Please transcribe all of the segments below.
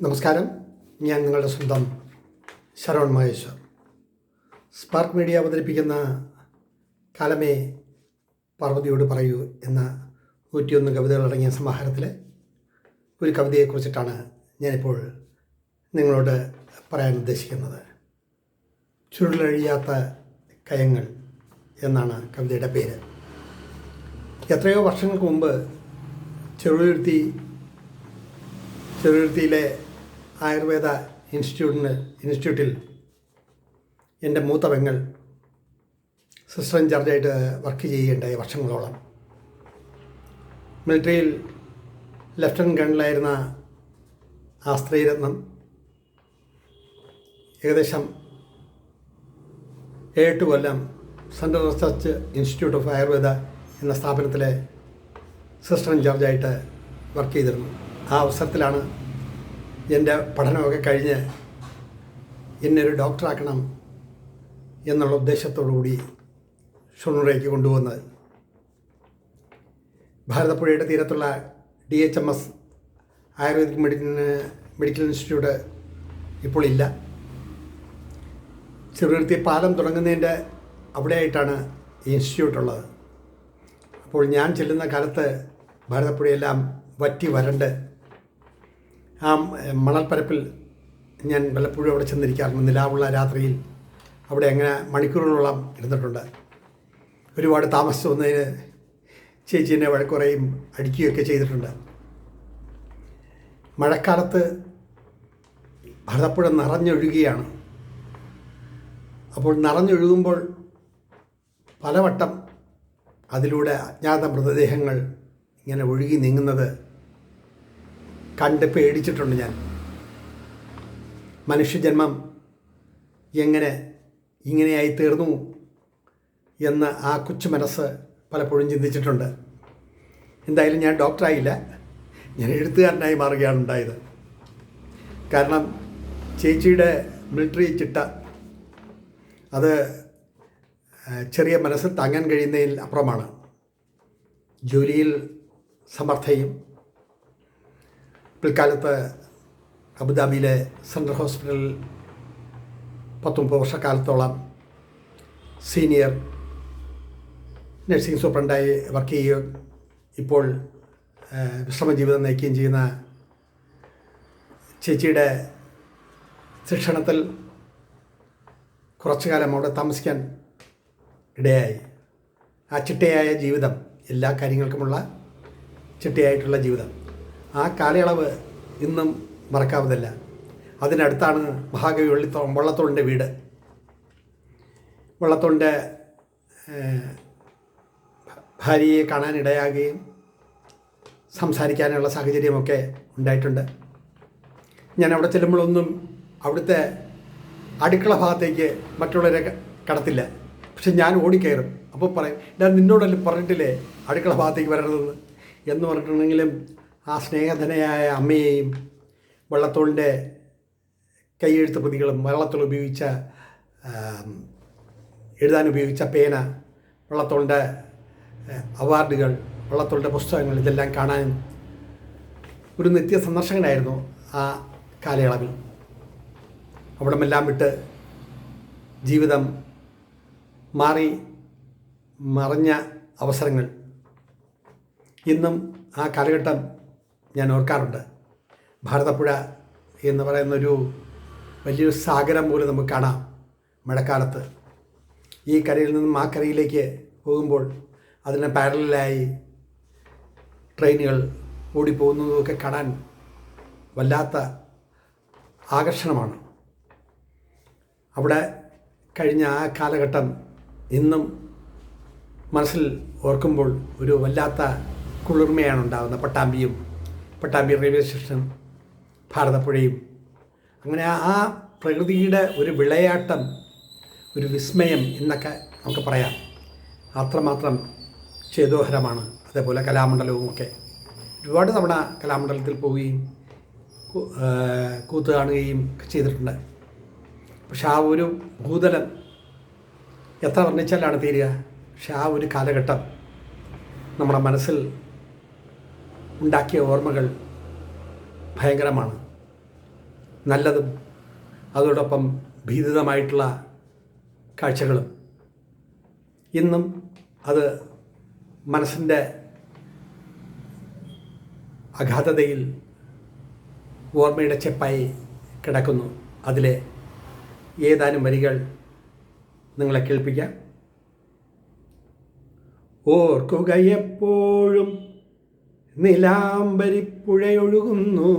നമസ്കാരം, ഞാൻ നിങ്ങളുടെ സ്വന്തം ശരവൺ മഹേശ്വർ. സ്പാർക്ക് മീഡിയ അവതരിപ്പിക്കുന്ന കാലമേ പാർവതിയോട് പറയൂ എന്ന 101 കവിതകളടങ്ങിയ സമാഹാരത്തിലെ ഒരു കവിതയെക്കുറിച്ചിട്ടാണ് ഞാനിപ്പോൾ നിങ്ങളോട് പറയാൻ ഉദ്ദേശിക്കുന്നത്. ചുരുളഴിയാത്ത കയങ്ങൾ എന്നാണ് കവിതയുടെ പേര്. എത്രയോ വർഷങ്ങൾക്ക് മുമ്പ് ചെറുതുരുത്തിയിലെ ആയുർവേദ ഇൻസ്റ്റിറ്റ്യൂട്ടിൽ എൻ്റെ മൂത്ത പെങ്ങൾ സിസ്റ്റർ ഇൻചാർജായിട്ട് വർക്ക് ചെയ്യുകയുണ്ടായി വർഷങ്ങളോളം. മിലിറ്ററിയിൽ ലെഫ്റ്റനൻറ്റ് കേണലായിരുന്ന ആ സ്ത്രീരത്നം ഏകദേശം 7 കൊല്ലം central research institute of Ayurveda എന്ന സ്ഥാപനത്തിലെ സിസ്റ്റർ ഇൻചാർജായിട്ട് വർക്ക് ചെയ്തിരുന്നു. ആ അവസരത്തിലാണ് എൻ്റെ പഠനമൊക്കെ കഴിഞ്ഞ് എന്നെ ഒരു ഡോക്ടറാക്കണം എന്നുള്ള ഉദ്ദേശത്തോടുകൂടി ഷൊർണൂരേക്ക് കൊണ്ടുവന്നത്. ഭാരതപ്പുഴയുടെ തീരത്തുള്ള DHMS ആയുർവേദിക് മെഡിക്കൽ ഇൻസ്റ്റിറ്റ്യൂട്ട് ഇപ്പോൾ ഇല്ല. ചെറുതുരുത്തി പാലം തുടങ്ങുന്നതിൻ്റെ അവിടെയായിട്ടാണ് ഈ ഇൻസ്റ്റിറ്റ്യൂട്ട് ഉള്ളത്. അപ്പോൾ ഞാൻ ചെല്ലുന്ന കാലത്ത് ഭാരതപ്പുഴയെല്ലാം വറ്റി വരണ്ട് ആ മണൽപ്പരപ്പിൽ ഞാൻ വല്ലപ്പോഴും അവിടെ ചെന്നിരിക്കാറുണ്ട്. നിലാവുള്ള രാത്രിയിൽ അവിടെ അങ്ങനെ മണിക്കൂറുകളോളം ഇരുന്നിട്ടുണ്ട്. ഒരുപാട് താമസിച്ച് വന്നതിന് ചേച്ചീനെ വഴക്കുറയും അടിക്കുകയൊക്കെ ചെയ്തിട്ടുണ്ട്. മഴക്കാലത്ത് ഭാരതപ്പുഴ നിറഞ്ഞൊഴുകുകയാണ്. അപ്പോൾ നിറഞ്ഞൊഴുകുമ്പോൾ പലവട്ടം അതിലൂടെ അജ്ഞാത മൃതദേഹങ്ങൾ ഇങ്ങനെ ഒഴുകി നീങ്ങുന്നത് കണ്ട് പേടിച്ചിട്ടുണ്ട് ഞാൻ. മനുഷ്യജന്മം എങ്ങനെ ഇങ്ങനെയായി തീർന്നു എന്ന് ആ കൊച്ചു മനസ്സ് പലപ്പോഴും ചിന്തിച്ചിട്ടുണ്ട്. എന്തായാലും ഞാൻ ഡോക്ടറായില്ല, ഞാൻ എഴുത്തുകാരനായി മാറുകയാണ് ഉണ്ടായത്. കാരണം ചേച്ചിയുടെ മിലിറ്ററി ചിട്ട അത് ചെറിയ മനസ്സിൽ താങ്ങാൻ കഴിയുന്നതിൽ അപ്പുറമാണ്. ജോലിയിൽ സമർത്ഥയും പിൽക്കാലത്ത് അബുദാബിയിലെ സെൻട്രൽ ഹോസ്പിറ്റലിൽ 30 വർഷക്കാലത്തോളം സീനിയർ നഴ്സിംഗ് സൂപ്രണ്ടായി വർക്ക് ചെയ്യുകയും ഇപ്പോൾ വിശ്രമജീവിതം നയിക്കുകയും ചെയ്യുന്ന ചേച്ചിയുടെ ശിക്ഷണത്തിൽ കുറച്ചു കാലം അവിടെ താമസിക്കാൻ ഇടയായി. ആ ചിട്ടയായ ജീവിതം, എല്ലാ കാര്യങ്ങൾക്കുമുള്ള ചിട്ടയായിട്ടുള്ള ജീവിതം, ആ കാലയളവ് ഇന്നും മറക്കാവുന്നില്ല. അതിനടുത്താണ് മഹാകവി വള്ളത്തോളിൻ്റെ വീട്. വള്ളത്തോളിൻ്റെ ഭാര്യയെ കാണാനിടയാകുകയും സംസാരിക്കാനുള്ള സാഹചര്യമൊക്കെ ഉണ്ടായിട്ടുണ്ട്. ഞാൻ അവിടെ ചെല്ലുമ്പോഴൊന്നും അവിടുത്തെ അടുക്കള ഭാഗത്തേക്ക് മറ്റുള്ളവരെ കടത്തില്ല. പക്ഷെ ഞാൻ ഓടിക്കയറും. അപ്പോൾ പറയും, ഞാൻ നിന്നോടല്ലേ പറഞ്ഞിട്ടില്ലേ അടുക്കള ഭാഗത്തേക്ക് വരരുതെന്ന് എന്ന് പറഞ്ഞിട്ടുണ്ടെങ്കിലും ആ സ്നേഹധനയായ അമ്മയെയും വള്ളത്തോളിൻ്റെ കൈയെഴുത്ത് പ്രതികളും വള്ളത്തോൾ ഉപയോഗിച്ച എഴുതാൻ ഉപയോഗിച്ച പേന, വള്ളത്തോളിൻ്റെ അവാർഡുകൾ, വള്ളത്തോളിൻ്റെ പുസ്തകങ്ങൾ, ഇതെല്ലാം കാണാൻ ഒരു നിത്യ സന്ദർശകനായിരുന്നു ആ കാലയളവിൽ. അവിടമെല്ലാം വിട്ട് ജീവിതം മാറി മറഞ്ഞ അവസരങ്ങൾ ഇന്നും ആ കാലഘട്ടം ഞാൻ ഓർക്കാറുണ്ട്. ഭാരതപ്പുഴ എന്ന് പറയുന്നൊരു വലിയൊരു സാഗരം പോലെ നമുക്ക് കാണാം. മഴക്കാലത്ത് ഈ കരയിൽ നിന്നും ആ കരയിലേക്ക് പോകുമ്പോൾ അതിന് പാരലായി ട്രെയിനുകൾ ഓടിപ്പോകുന്നതൊക്കെ കാണാൻ വല്ലാത്ത ആകർഷണമാണ്. അവിടെ കഴിഞ്ഞ ആ കാലഘട്ടം ഇന്നും മനസ്സിൽ ഓർക്കുമ്പോൾ ഒരു വല്ലാത്ത കുളിർമയാണ് ഉണ്ടാകുന്നത്. പട്ടാമ്പി റെയിൽവേ സ്റ്റേഷനും ഭാരതപ്പുഴയും, അങ്ങനെ ആ പ്രകൃതിയുടെ ഒരു വിളയാട്ടം, ഒരു വിസ്മയം എന്നൊക്കെ നമുക്ക് പറയാം. അത്രമാത്രം ചേതോഹരമാണ്. അതേപോലെ കലാമണ്ഡലവും ഒക്കെ ഒരുപാട് തവണ കലാമണ്ഡലത്തിൽ പോവുകയും കൂത്ത് കാണുകയും ചെയ്തിട്ടുണ്ട്. പക്ഷെ ആ ഒരു ഭൂതലം എത്ര വർണ്ണിച്ചാലാണ് തീരുക. പക്ഷെ ആ ഒരു കാലഘട്ടം നമ്മുടെ മനസ്സിൽ ഉണ്ടാക്കിയ ഓർമ്മകൾ ഭയങ്കരമാണ്. നല്ലതും അതോടൊപ്പം ഭീതിതമായിട്ടുള്ള കാഴ്ചകളും ഇന്നും അത് മനസ്സിൻ്റെ അഗാധതയിൽ ഓർമ്മയുടെ ചെപ്പായി കിടക്കുന്നു. അതിലെ ഏതാനും വരികൾ നിങ്ങളെ കേൾപ്പിക്കാം. ഓർക്കുക എപ്പോഴും നിലാംബരിപ്പുഴയൊഴുകുന്നു,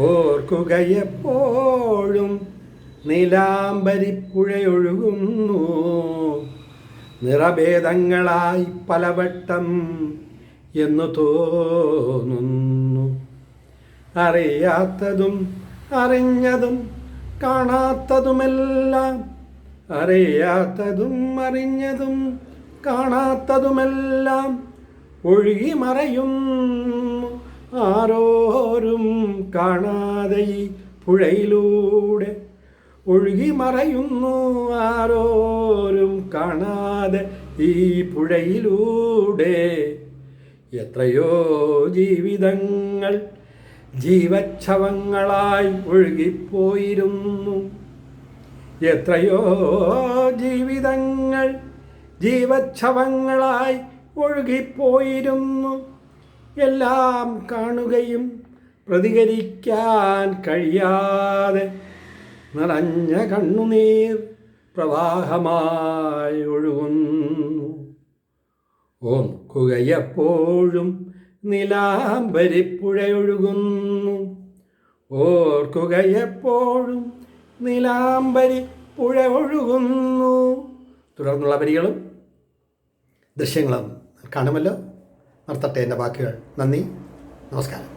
ഓർക്കുക എപ്പോഴും നിലാംബരിപ്പുഴയൊഴുകുന്നു, നിറഭേദങ്ങളായി പലവട്ടം എന്നു തോന്നുന്നു. അറിയാത്തതും അറിഞ്ഞതും കാണാത്തതുമെല്ലാം, അറിയാത്തതും അറിഞ്ഞതും കാണാത്തതുമെല്ലാം ഒഴുകി മറയുന്നു ആരോരും കാണാതെ ഈ പുഴയിലൂടെ, ഒഴുകി മറയുന്നു ആരോരും കാണാതെ ഈ പുഴയിലൂടെ. എത്രയോ ജീവിതങ്ങൾ ജീവച്ഛവങ്ങളായി ഒഴുകിപ്പോയിരുന്നു, എത്രയോ ജീവിതങ്ങൾ ജീവച്ഛവങ്ങളായി ഒഴുകിപ്പോയിരുന്നു. എല്ലാം കാണുകയും പ്രതികരിക്കാൻ കഴിയാതെ നിറഞ്ഞ കണ്ണുനീർ പ്രവാഹമായി ഒഴുകുന്നു. ഓർക്കുകയെപ്പോഴും നിലാംബരിപ്പുഴയൊഴുകുന്നു, ഓർക്കുകയെപ്പോഴും നിലാംബരിപ്പുഴ ഒഴുകുന്നു. തുടർന്നുള്ള വരികളും ദൃശ്യങ്ങളും കാണുമല്ലോ. നിർത്തട്ടെ എൻ്റെ വാക്കുകൾ. നന്ദി, നമസ്കാരം.